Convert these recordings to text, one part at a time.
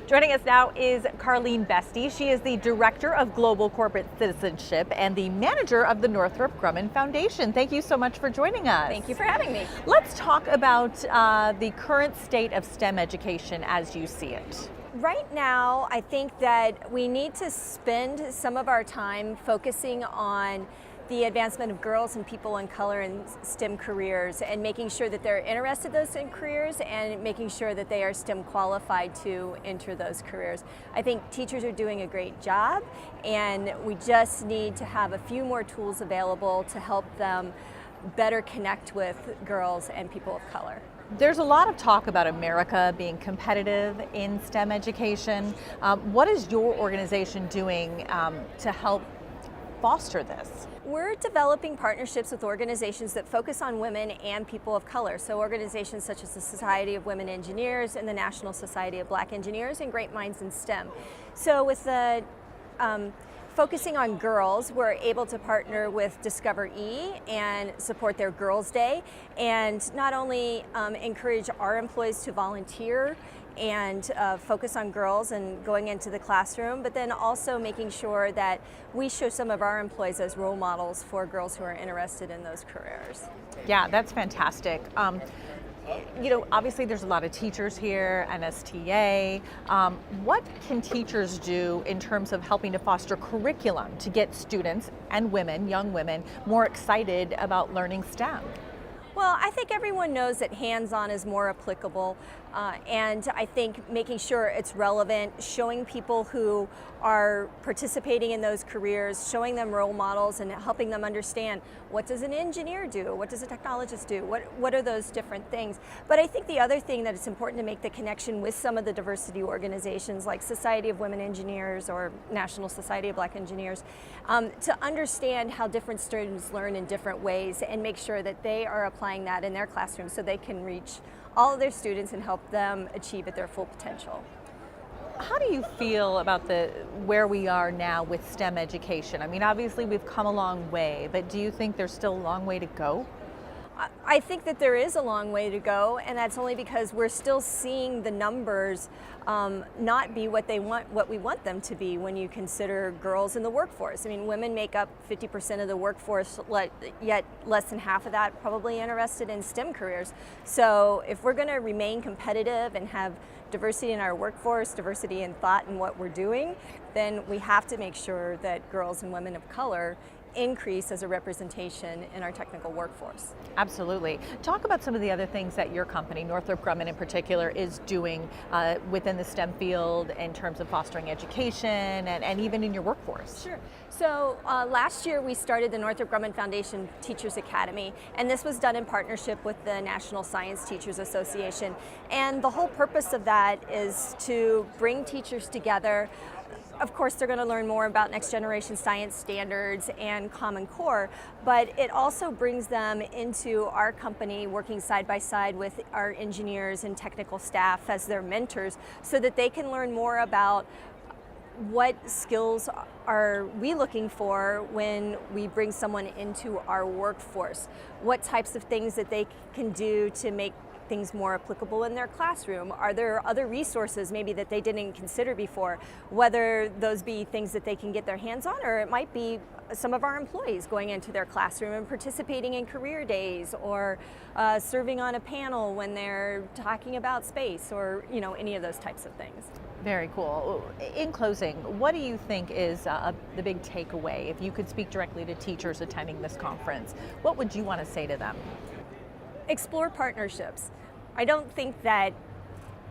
Joining us now is Carleen Bestee. She is the Director of Global Corporate Citizenship and the Manager of the Northrop Grumman Foundation. Thank you so much for joining us. Thank you for having me. Let's talk about the current state of STEM education as you see it. Right now, I think that we need to spend some of our time focusing on the advancement of girls and people in color in STEM careers and making sure that they're interested in those STEM careers and making sure that they are STEM qualified to enter those careers. I think teachers are doing a great job, and we just need to have a few more tools available to help them better connect with girls and people of color. There's a lot of talk about America being competitive in STEM education. What is your organization doing to help foster this? We're developing partnerships with organizations that focus on women and people of color. So organizations such as the Society of Women Engineers and the National Society of Black Engineers and Great Minds in STEM. So with the focusing on girls, we're able to partner with Discover E and support their Girls' Day, and not only encourage our employees to volunteer and focus on girls and going into the classroom, but then also making sure that we show some of our employees as role models for girls who are interested in those careers. Yeah, that's fantastic. You know, obviously there's a lot of teachers here, NSTA. What can teachers do in terms of helping to foster curriculum to get students and women, young women, more excited about learning STEM? Well, I think everyone knows that hands-on is more applicable, and I think making sure it's relevant, showing people who are participating in those careers, showing them role models and helping them understand what does an engineer do, what does a technologist do, what are those different things. But I think the other thing that it's important to make the connection with some of the diversity organizations like Society of Women Engineers or National Society of Black Engineers, to understand how different students learn in different ways and make sure that they are applying that in their classroom so they can reach all of their students and help them achieve at their full potential. How do you feel about where we are now with STEM education? I mean, obviously we've come a long way, but do you think there's still a long way to go? I think that there is a long way to go, and that's only because we're still seeing the numbers not be what we want them to be when you consider girls in the workforce. I mean, women make up 50% of the workforce, yet less than half of that probably interested in STEM careers. So if we're going to remain competitive and have diversity in our workforce, diversity in thought and what we're doing, then we have to make sure that girls and women of color increase as a representation in our technical workforce. Absolutely. Talk about some of the other things that your company, Northrop Grumman in particular, is doing within the STEM field in terms of fostering education and even in your workforce. Sure. So last year we started the Northrop Grumman Foundation Teachers Academy, and this was done in partnership with the National Science Teachers Association. And the whole purpose of that is to bring teachers together. Of course, they're going to learn more about next generation science standards and Common Core, but it also brings them into our company working side by side with our engineers and technical staff as their mentors so that they can learn more about what skills are we looking for when we bring someone into our workforce, what types of things that they can do to make things more applicable in their classroom. Are there other resources maybe that they didn't consider before, whether those be things that they can get their hands on, or it might be some of our employees going into their classroom and participating in career days or serving on a panel when they're talking about space or any of those types of things. Very cool. In closing, what do you think is the big takeaway? If you could speak directly to teachers attending this conference, what would you want to say to them? Explore partnerships. I don't think that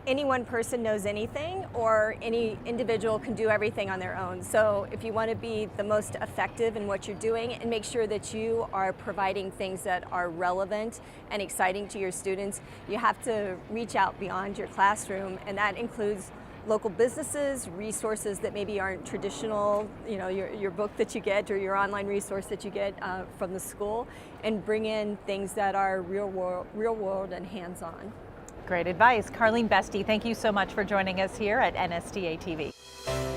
any one person knows anything or any individual can do everything on their own. So if you want to be the most effective in what you're doing and make sure that you are providing things that are relevant and exciting to your students, you have to reach out beyond your classroom, and that includes local businesses, resources that maybe aren't traditional, your book that you get or your online resource that you get from the school, and bring in things that are real world and hands-on. Great advice. Carleen Bestee, thank you so much for joining us here at NSTA TV.